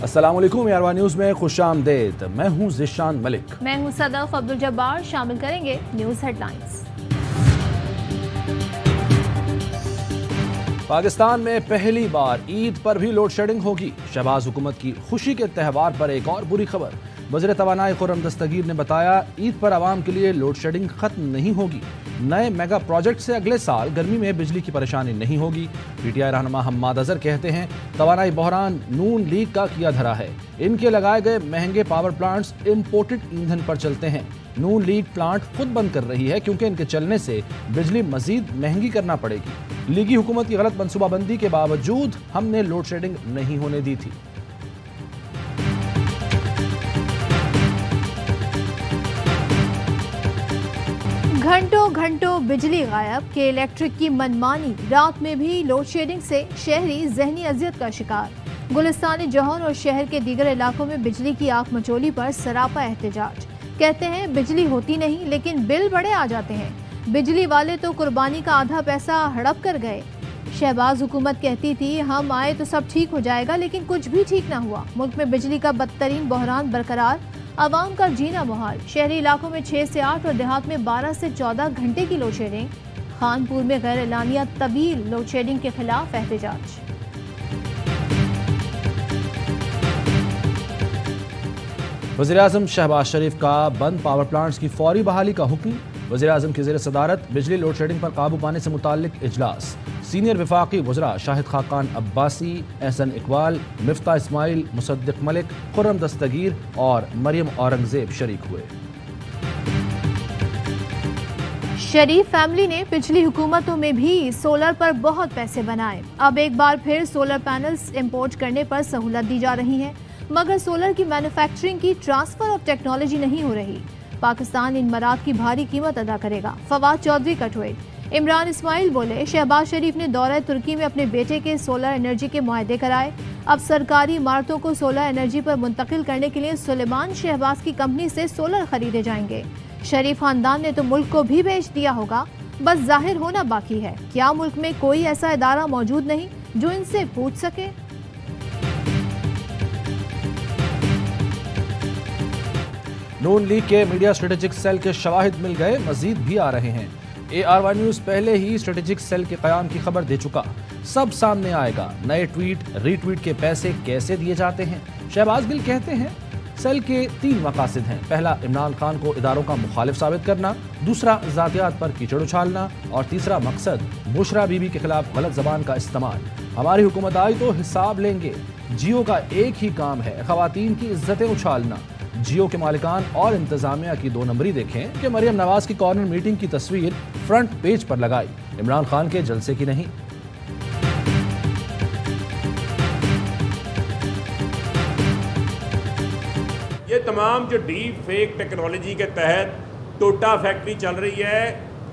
अस्सलामुअलैकुम यारवा न्यूज़ में खुशामदीद। मैं हूं ज़िशान मलिक। मैं हूं सदफ अब्दुल जब्बार। शामिल करेंगे न्यूज़ हेडलाइंस। पाकिस्तान में पहली बार ईद पर भी लोड शेडिंग होगी। शहबाज हुकूमत की खुशी के त्यौहार पर एक और बुरी खबर। वज़ीर तवानाई खुर्रम दस्तगीर ने बताया, ईद पर आवाम के लिए लोड शेडिंग खत्म नहीं होगी। नए मेगा प्रोजेक्ट से अगले साल गर्मी में बिजली की परेशानी नहीं होगी। पीटीआई रहनुमा हम्माद अजहर कहते हैं, तवानाई बहरान नून लीग का किया धरा है। इनके लगाए गए महंगे पावर प्लांट्स इम्पोर्टेड ईंधन पर चलते हैं। नून लीग प्लांट खुद बंद कर रही है क्योंकि इनके चलने से बिजली मजीद महंगी करना पड़ेगी। लीगी हुकूमत की गलत मनसूबाबंदी के बावजूद हमने लोड शेडिंग नहीं होने दी थी। घंटों घंटों बिजली गायब के इलेक्ट्रिक की मनमानी। रात में भी लोड शेडिंग से शहरी जहनी अजियत का शिकार। गुलिस्तानी जौहर और शहर के दीगर इलाकों में बिजली की आंख मचोली पर सरापा एहतजाज। कहते हैं बिजली होती नहीं लेकिन बिल बड़े आ जाते हैं। बिजली वाले तो कुर्बानी का आधा पैसा हड़प कर गए। शहबाज हुकूमत कहती थी हम आए तो सब ठीक हो जाएगा, लेकिन कुछ भी ठीक ना हुआ। मुल्क में बिजली का बदतरीन बहरान बरकरार, आवाम का जीना मुहाल। शहरी इलाकों में 6 से 8 और देहात में 12 से 14 घंटे की लोड शेडिंग। खानपुर में गैर एलानिया तवील लोड शेडिंग के खिलाफ एहतजाज। वज़ीर-ए-आज़म शहबाज शरीफ का बंद पावर प्लांट्स की फौरी बहाली का हुक्म। वज़ीर-ए-आज़म की ज़ेर सदारत बिजली लोड शेडिंग पर काबू पाने से मुताल्लिक इजलास। सीनियर वफाकी वज़रा शाहिद खाकान अब्बासी, एहसन इकबाल, मिफ्ता इस्माइल, मुसद्दिक मलिक, खुर्रम दस्तगीर और मरियम औरंगजेब शरीक हुए। शरीफ फैमिली ने पिछली हुकूमतों में भी सोलर पर बहुत पैसे बनाए। अब एक बार फिर सोलर पैनल्स इंपोर्ट करने पर सहूलत दी जा रही है, मगर सोलर की मैन्युफैक्चरिंग की ट्रांसफर ऑफ टेक्नोलॉजी नहीं हो रही। पाकिस्तान इन मराद की भारी कीमत अदा करेगा। फवाद चौधरी का ट्वीट। इमरान इस्माइल बोले, शहबाज शरीफ ने दौरे तुर्की में अपने बेटे के सोलर एनर्जी के मुआहदे कराए। अब सरकारी इमारतों को सोलर एनर्जी पर मुंतकिल करने के लिए सुलेमान शहबाज की कंपनी से सोलर खरीदे जाएंगे। शरीफ खानदान ने तो मुल्क को भी बेच दिया होगा, बस जाहिर होना बाकी है। क्या मुल्क में कोई ऐसा इदारा मौजूद नहीं जो इनसे पूछ सके? नून लीग के मीडिया स्ट्रेटेजिक सेल के शवाहिद मिल गए, मजीद भी आ रहे हैं। ARY न्यूज़ पहले ही स्ट्रेटेजिक सेल के क़याम की खबर दे चुका। सब सामने आएगा। नए ट्वीट रीट्वीट के पैसे कैसे दिए जाते हैं। शहबाज गिल कहते हैं सेल के 3 मकासद हैं। पहला, इमरान खान को इदारों का मुखालिफ साबित करना। दूसरा, ज़ातियात पर कीचड़ उछालना। और तीसरा मकसद, बुशरा बीबी के खिलाफ गलत जबान का इस्तेमाल। हमारी हुकूमत आई तो हिसाब लेंगे। जियो का एक ही काम है, खवातीन की इज्जतें उछालना। जियो के मालिकान और इंतजामिया की 2 नंबरी देखें कि मरियम नवाज की कॉर्नर मीटिंग की तस्वीर फ्रंट पेज पर लगाई, इमरान खान के जलसे की नहीं। ये तमाम जो डीप फेक टेक्नोलॉजी के तहत टोटा फैक्ट्री चल रही है,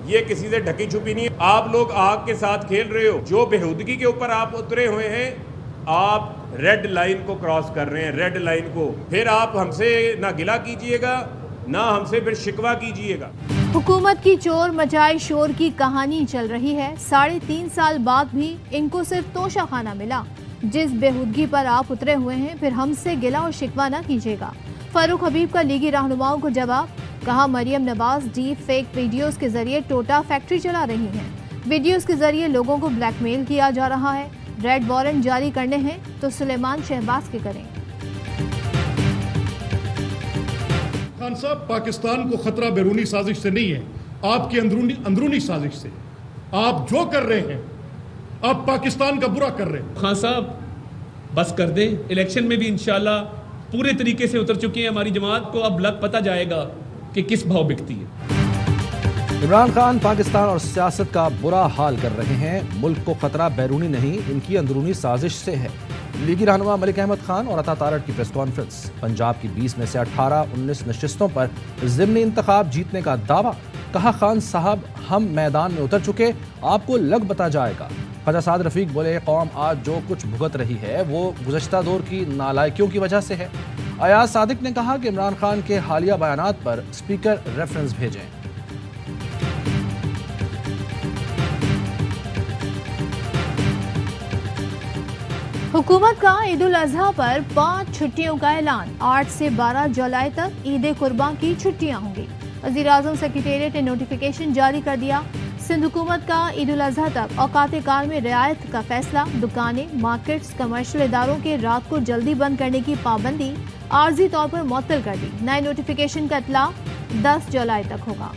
ये किसी से ढकी छुपी नहीं है। आप लोग आग के साथ खेल रहे हो। जो बेहूदगी के ऊपर आप उतरे हुए हैं, आप रेड लाइन को क्रॉस कर रहे हैं, रेड लाइन को। फिर आप हमसे ना गिला कीजिएगा, ना हमसे फिर शिकवा कीजिएगा। हुकूमत की चोर मचाए शोर की कहानी चल रही है। 3.5 साल बाद भी इनको सिर्फ तोशा खाना मिला। जिस बेहूदगी पर आप उतरे हुए हैं, फिर हमसे गिला और शिकवा ना कीजिएगा। फारूक हबीब का लीगी रहनुमाओं को जवाब। कहा, Maryam Nawaz deep fake videos के जरिए टोटा फैक्ट्री चला रही हैं। वीडियोस के जरिए लोगों को ब्लैकमेल किया जा रहा है। रेड वारंट जारी करने हैं तो सुलेमान शहबाज के करें। खान साहब, पाकिस्तान को खतरा बैरूनी साजिश से नहीं है, आपकी अंदरूनी साजिश से। आप जो कर रहे हैं, आप पाकिस्तान का बुरा कर रहे हैं। खान साहब बस कर दें। इलेक्शन में भी इंशाल्लाह पूरे तरीके से उतर चुकी है हमारी जमात को। अब लग पता जाएगा कि किस भाव बिकती है। इमरान खान पाकिस्तान और सियासत का बुरा हाल कर रहे हैं। मुल्क को खतरा बैरूनी नहीं, इनकी अंदरूनी साजिश से है। लीगी रहनुमा मलिक अहमद खान और अता तारड़ की प्रेस कॉन्फ्रेंस। पंजाब की 20 में से 18-19 नशिस्तों पर ज़िमनी इंतखाब जीतने का दावा। कहा, खान साहब हम मैदान में उतर चुके, आपको लग बता जाएगा। ख्वाजा साद रफीक बोले, कौम आज जो कुछ भुगत रही है वो गुज़श्ता दौर की नालायकियों की वजह से है। अयाज सादिक ने कहा कि इमरान खान के हालिया बयानात पर स्पीकर रेफरेंस भेजें। हुकूमत का ईद उल अजहा पर 5 छुट्टियों का ऐलान। 8 से 12 जुलाई तक ईद कुर्बान की छुट्टियां होंगी। वज़ीर-ए-आज़म सेक्रेटेरिएट ने नोटिफिकेशन जारी कर दिया। सिंध हुकूमत का ईद उल अजहा तक औकात कार में रियायत का फैसला। दुकानें, मार्केट्स, कमर्शियल इदारों के रात को जल्दी बंद करने की पाबंदी आर्जी तौर पर मुअत्तल कर दी। नए नोटिफिकेशन का इत्तला 10 जुलाई तक होगा।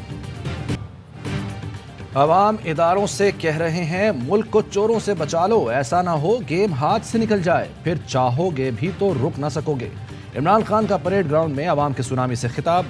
अवाम इदारों से कह रहे हैं मुल्क को चोरों से बचा लो, ऐसा ना हो गेम हाथ से निकल जाए, फिर चाहोगे भी तो रुक ना सकोगे। इमरान खान का परेड ग्राउंड में अवाम के सुनामी से खिताब।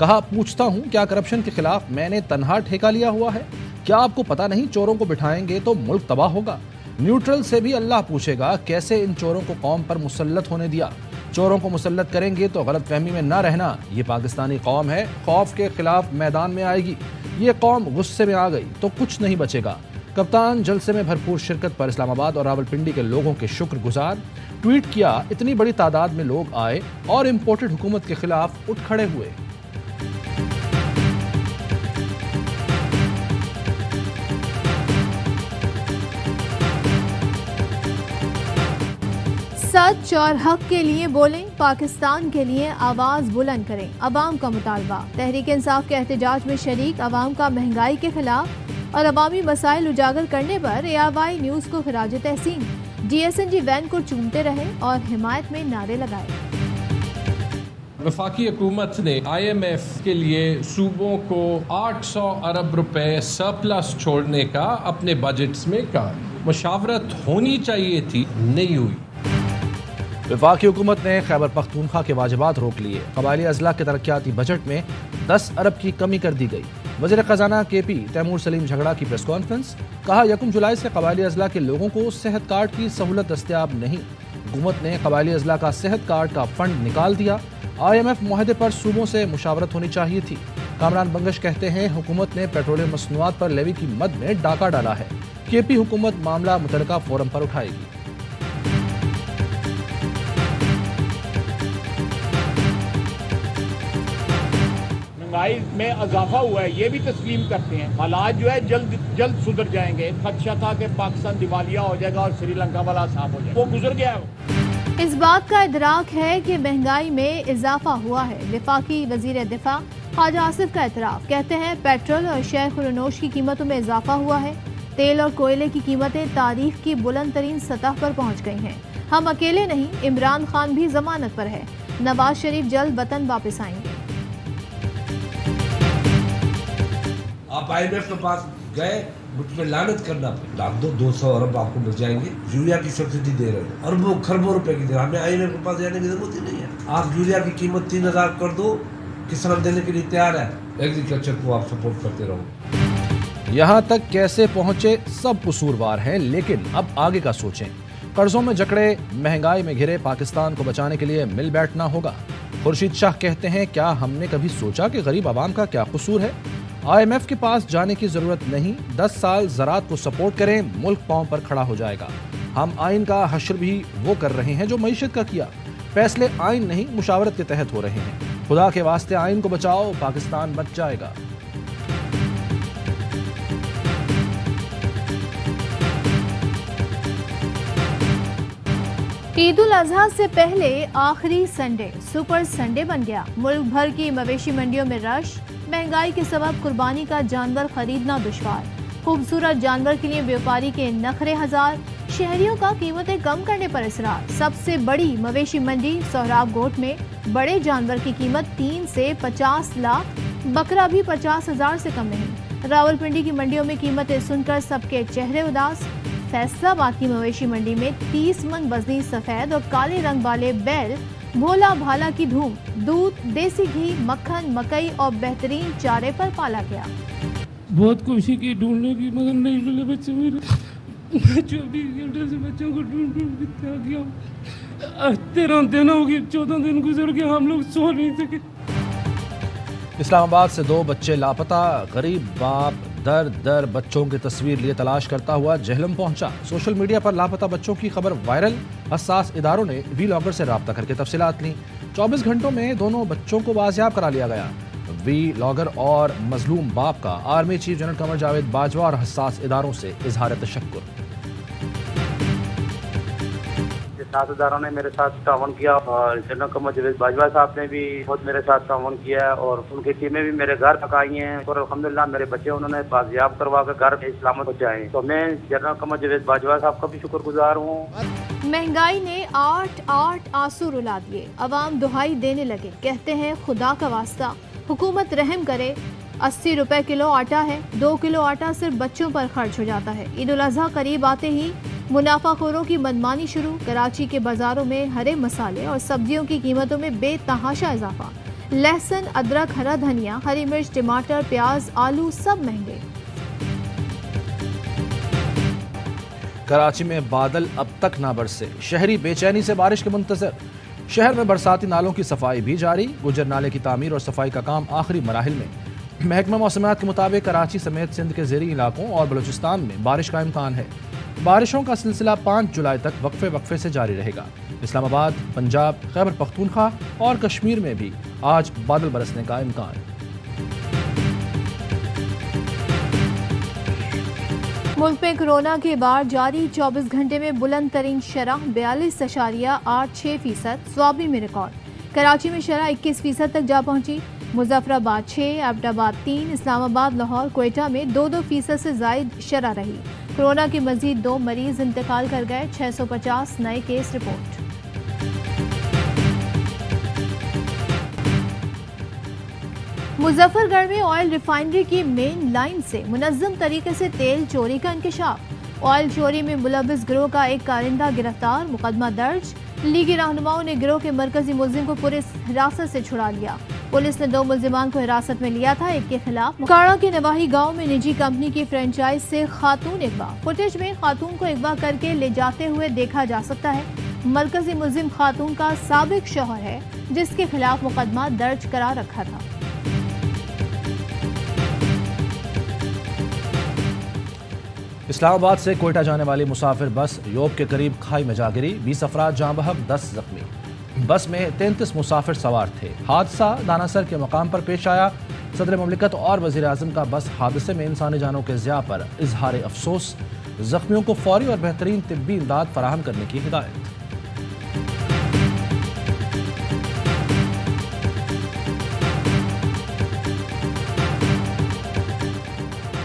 कहा, पूछता हूं क्या करप्शन के खिलाफ मैंने तन्हा ठेका लिया हुआ है? क्या आपको पता नहीं चोरों को बिठाएंगे तो मुल्क तबाह होगा? न्यूट्रल से भी अल्लाह पूछेगा कैसे इन चोरों को कौम पर मुसल्लत होने दिया। चोरों को मुसल्लत करेंगे तो गलत फहमी में ना रहना, ये पाकिस्तानी कौम है, खौफ के खिलाफ मैदान में आएगी। ये कौम गुस्से में आ गई तो कुछ नहीं बचेगा। कप्तान जलसे में भरपूर शिरकत पर इस्लामाबाद और रावलपिंडी के लोगों के शुक्रगुजार। ट्वीट किया, इतनी बड़ी तादाद में लोग आए और इम्पोर्टेड हुकूमत के खिलाफ उठ खड़े हुए। सच और हक के लिए बोलें, पाकिस्तान के लिए आवाज बुलंद करें, अवाम का मुतालबा। तहरीक इंसाफ के एहतजाज में शरीक अवाम का महंगाई के खिलाफ और अवामी मसाइल उजागर करने पर ARY न्यूज़ को खिराज तहसीन। DSNG वैन को चूमते रहे और हिमायत में नारे लगाए। वफाकी हुकूमत ने IMF के लिए सूबों को 800 अरब रुपए सरप्लस छोड़ने का अपने बजट्स में कहा। मुशावरत होनी चाहिए थी, नहीं हुई। वफाकी हुकूमत ने खैबर पख्तूनख्वा के वाजिबात रोक लिए। कबायली अजला के तरक्याती बजट में 10 अरब की कमी कर दी गई। वज़ीर ख़जाना KP तैमूर सलीम झगड़ा की प्रेस कॉन्फ्रेंस। कहा, 1 जुलाई से कबायली अजला के लोगों को सेहत कार्ड की सहूलत दस्तयाब नहीं। हुकूमत ने कबायली अजला का सेहत कार्ड का फंड निकाल दिया। IMF मुआहदे पर सूबों से मुशावरत होनी चाहिए थी। कामरान बंगश कहते हैं, हुकूमत ने पेट्रोलियम मसनूआत पर लेवी की मद में डाका डाला है। KP हुकूमत मामला मुतलका फोरम पर उठाएगी। महंगाई में इजाफा हुआ है, ये भी तस्लीम करते हैं। हालात जो है जल्द सुधर जाएंगे। खदशा था कि पाकिस्तान दिवालिया हो जाएगा और श्रीलंका वाला साफ हो जाएगा, वो गुजर गया है। इस बात का इदराक है कि महंगाई में इजाफा हुआ है। वफाकी वजीर दिफा ख्वाजा आसिफ का एतराफ। कहते हैं, पेट्रोल और शय खुरनोश की कीमतों में इजाफा हुआ है। तेल और कोयले की कीमतें तारीख की बुलंद तरीन सतह पर पहुँच गई हैं। हम अकेले नहीं, इमरान खान भी जमानत पर है। नवाज शरीफ जल्द वतन वापस आएंगे। आप IMF के पास गए, मुझ पर लानत करना डाल दो, 200 अरब आपको मिल जाएंगे। यूरिया की सब्सिडी दे रहे हैं, अरबों खरबों रुपए की दे रहे हैं। हमें IMF के पास जाने की जरूरत ही नहीं है। आप यूरिया की कीमत 3000 कर दो, किसान देने के लिए तैयार है। एग्रीकल्चर को आप सपोर्ट करते रहो। यहाँ तक कैसे पहुंचे सब कसूरवार हैं, लेकिन अब आगे का सोचें। कर्जों में जकड़े, महंगाई में घिरे पाकिस्तान को बचाने के लिए मिल बैठना होगा। खुर्शीद शाह कहते हैं, क्या हमने कभी सोचा कि गरीब आवाम का क्या कसूर है? IMF के पास जाने की जरूरत नहीं। 10 साल ज़राअत को सपोर्ट करें, मुल्क पांव पर खड़ा हो जाएगा। हम आइन का हश्र भी वो कर रहे हैं जो मईशत का किया। फैसले आइन नहीं, मुशावरत के तहत हो रहे हैं। खुदा के वास्ते आइन को बचाओ, पाकिस्तान बच जाएगा। ईद उल अजहा से पहले आखिरी संडे सुपर संडे बन गया। मुल्क भर की मवेशी मंडियों में रश। महंगाई के सबब कुर्बानी का जानवर खरीदना दुश्वार। खूबसूरत जानवर के लिए व्यापारी के नखरे हजार। शहरियों का कीमतें कम करने पर इसरार। सबसे बड़ी मवेशी मंडी सोहराब गोट में बड़े जानवर की कीमत 3 से 50 लाख, बकरा भी 50,000 से कम नहीं। रावलपिंडी की मंडियों में कीमतें सुनकर सबके चेहरे उदास। फैसलाबाद की मवेशी मंडी में 30 मन वजनी सफेद और काले रंग वाले बैल भोला भाला की धूम। दूध, देसी घी, मक्खन, मकई और बेहतरीन चारे पर पाला गया। बहुत कोशिश की ढूंढने की, मगर नहीं मिले बच्चे मेरे। 24 घंटे से बच्चों को ढूंढ के क्या किया। 13 दिन हो गए, 14 दिन गुजर गए, हम लोग सो नहीं सके। इस्लामाबाद से 2 बच्चे लापता। गरीब बाप दर दर बच्चों की तस्वीर लिए तलाश करता हुआ जहलम पहुंचा। सोशल मीडिया पर लापता बच्चों की खबर वायरल। हसास इदारों ने वीलॉगर से राब्ता करके तफसीलात ली। 24 घंटों में दोनों बच्चों को बाजियाब करा लिया गया। वीलॉगर और मजलूम बाप का army chief general Qamar Javed Bajwa और हसास इदारों से इजहार तशक्कुर। साथीदारों ने मेरे साथ तावन किया और जनरल कमर जावेद बाजवा साहब ने भी बहुत मेरे साथ तावन किया है और उनकी टीमें भी मेरे घर तक आई हैं और अल्हम्दुलिल्लाह मेरे बच्चे उन्होंने बाजियाब करवा कर घर में सलामत पहुंचाए। तो मैं जनरल कमर जावेद बाजवा साहब का भी शुक्रगुजार हूँ। महंगाई ने 8 आंसू रुला दिए। अवाम दुहाई देने लगे, कहते हैं खुदा का वास्ता हुकूमत रहम करे। 80 रुपए किलो आटा है, 2 किलो आटा सिर्फ बच्चों पर खर्च हो जाता है। ईद उल अजहा करीब आते ही मुनाफाखोरों की मनमानी शुरू। कराची के बाजारों में हरे मसाले और सब्जियों की कीमतों में बेतहाशा इजाफा। लहसुन, अदरक, हरा धनिया, हरी मिर्च, टमाटर, प्याज, आलू सब महंगे। कराची में बादल अब तक ना बरसे, शहरी बेचैनी से बारिश के मुंतजर। शहर में बरसाती नालों की सफाई भी जारी। गुजर नाले की तामीर और सफाई का काम आखिरी मराहिल में। महकमा मौसमियात के मुताबिक कराची समेत सिंध के ज़ेरी इलाकों और बलूचिस्तान में बारिश का इम्कान है। बारिशों का सिलसिला 5 जुलाई तक वक्फे से जारी रहेगा। इस्लामाबाद, पंजाब, खैबर पख्तूनख्वा और कश्मीर में भी आज बादल बरसने का इम्कान। मुल्क में कोरोना के बाद जारी 24 घंटे में बुलंद तरीन शरह 42.86%, स्वाबी में रिकॉर्ड। कराची में शरह 21% तक जा पहुंची। मुजफ्फराबाद 6, एबटाबाद 3, इस्लामाबाद, लाहौर, क्वेटा में 2% से जायद शरह रही। कोरोना के मजीद 2 मरीज इंतकाल कर गए। 650 नए केस रिपोर्ट। मुजफ्फरगढ़ में ऑयल रिफाइनरी की मेन लाइन से मुनज़्ज़म तरीके से तेल चोरी का इंकशाफ। ऑयल चोरी में मुलविस गिरोह का एक कारिंदा गिरफ्तार, मुकदमा दर्ज। लीगी रहनुमाओं ने गिरोह के मरकजी मुलजिम को पुलिस हिरासत से छुड़ा लिया। पुलिस ने 2 मुलजिमान को हिरासत में लिया था, एक के खिलाफ। मुकाड़ा के नवाही गांव में निजी कंपनी की फ्रेंचाइज से खातून अगवा। फुटेज में खातून को अगवा करके ले जाते हुए देखा जा सकता है। मरकजी मुलजिम खातून का साबिक शौहर है, जिसके खिलाफ मुकदमा दर्ज करा रखा था। इस्लामाबाद से कोयटा जाने वाली मुसाफिर बस योब के करीब खाई में जा गिरी। 20 अफराद जाँ बहक, 10 जख्मी। बस में 33 मुसाफिर सवार थे। हादसा दानासर के मकाम पर पेश आया। सदर मुमलिकत और वज़ीर आज़म का बस हादसे में इंसानी जानों के ज़िया पर इजहार अफसोस। जख्मियों को फौरी और बेहतरीन तिब्बी इमदाद फराहम करने की हिदायत।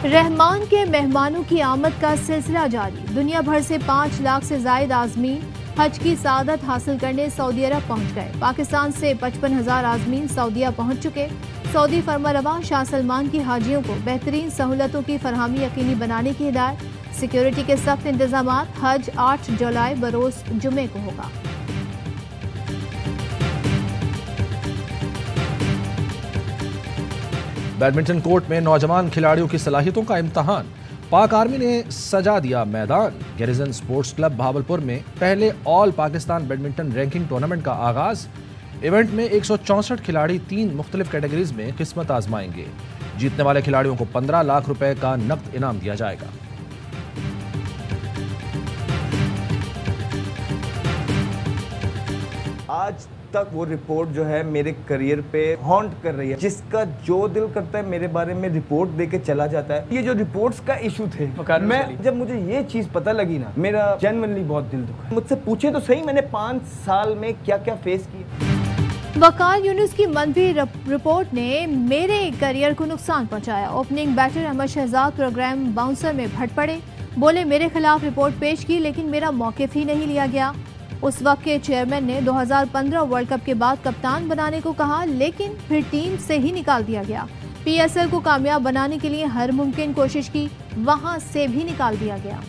रहमान के मेहमानों की आमद का सिलसिला जारी। दुनिया भर से 5 लाख से जायद आज़मीन हज की सादत हासिल करने सऊदी अरब पहुंच गए। पाकिस्तान से 55,000 आज़मीन सऊदीया पहुंच चुके। सऊदी फरमारवा शाह सलमान की हाजियों को बेहतरीन सहूलतों की फरहमी यकीनी बनाने की हिदायत। सिक्योरिटी के सख्त इंतजाम। हज 8 जुलाई बरोज जुमे को होगा। बैडमिंटन कोर्ट में नौजवान खिलाड़ियों की सलाहियतों का इम्तहान। पाक आर्मी ने सजा दिया मैदान। गैरिजन स्पोर्ट्स क्लब भावलपुर में पहले all Pakistan badminton ranking tournament का आगाज। इवेंट में 164 खिलाड़ी 3 मुख्तलिफ कैटेगरीज में किस्मत आजमाएंगे। जीतने वाले खिलाड़ियों को 15 लाख रुपए का नकद इनाम दिया जाएगा। आज तक वो रिपोर्ट जो है मेरे करियर पे हॉन्ट कर रही है। जिसका जो दिल करता है मेरे बारे में रिपोर्ट देके चला जाता है। ये जो रिपोर्ट्स का इशू थे, मैं जब मुझे ये चीज पता लगी ना, मेरा जेन्युइनली बहुत दिल दुखा। मुझसे पूछे तो सही, मैंने 5 साल में क्या क्या फेस किया। वकार यूनुस की मनफी रिपोर्ट ने मेरे करियर को नुकसान पहुंचाया। Opening batter Ahmed Shahzad program bouncer में भट पड़े। बोले मेरे खिलाफ रिपोर्ट पेश की लेकिन मेरा मौकिफ ही नहीं लिया गया। उस वक्त के चेयरमैन ने 2015 वर्ल्ड कप के बाद कप्तान बनाने को कहा, लेकिन फिर टीम से ही निकाल दिया गया। पीएसएल को कामयाब बनाने के लिए हर मुमकिन कोशिश की, वहां से भी निकाल दिया गया।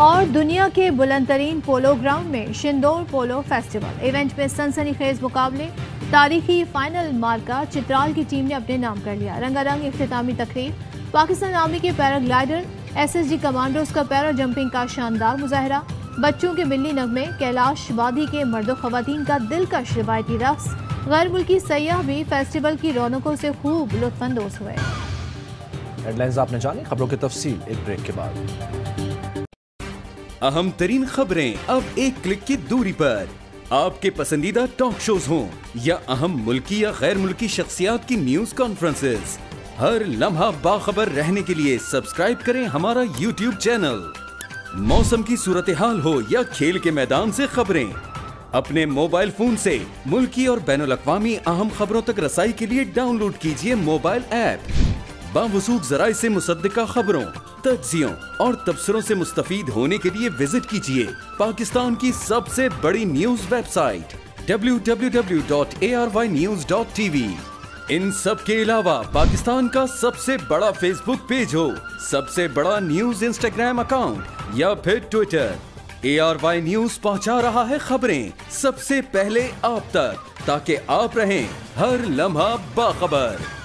और दुनिया के बुलंदतरीन पोलो ग्राउंड में शिंदोर पोलो फेस्टिवल। इवेंट में सनसनीखेज मुकाबले, तारीखी फाइनल मार्का चित्राल की टीम ने अपने नाम कर लिया। रंगारंग इख्तितामी तकरीब। पाकिस्तान आर्मी के पैराग्लाइडर, एसएसजी कमांडोज का पैरा जंपिंग का शानदार मुजाहरा। बच्चों के मिली नगमे, कैलाश वादी के मर्दो खवातीन का दिलकश रिवायती रक्स। गैर मुल्की सयाह भी फेस्टिवल की रौनकों से खूब लुत्फानंदोज हुए। हेडलाइंस आपने जानी, खबरों की तफसील एक ब्रेक के बाद। अहम तरीन खबरें अब एक क्लिक की दूरी पर। आपके पसंदीदा टॉक शोज हों या अहम मुल्की या गैर मुल्की शख्सियात की न्यूज कॉन्फ्रेंसेस, हर लम्हा बाखबर रहने के लिए सब्सक्राइब करें हमारा YouTube चैनल। मौसम की सूरत हाल हो या खेल के मैदान से खबरें, अपने मोबाइल फोन से मुल्की और बैनुल-अक़वामी अहम खबरों तक रसाई के लिए डाउनलोड कीजिए मोबाइल ऐप। बावसूख ज़राए से मुसद्दिका खबरों, तज्ज़ियों और तबसरों से मुस्तफीद होने के लिए विजिट कीजिए पाकिस्तान की सबसे बड़ी न्यूज वेबसाइट www.arvnews.tv। इन सब के अलावा पाकिस्तान का सबसे बड़ा फेसबुक पेज हो, सबसे बड़ा न्यूज इंस्टाग्राम अकाउंट या फिर ट्विटर, ARY न्यूज पहुंचा रहा है खबरें सबसे पहले आप तक, ताकि आप रहें हर लम्हा बाखबर।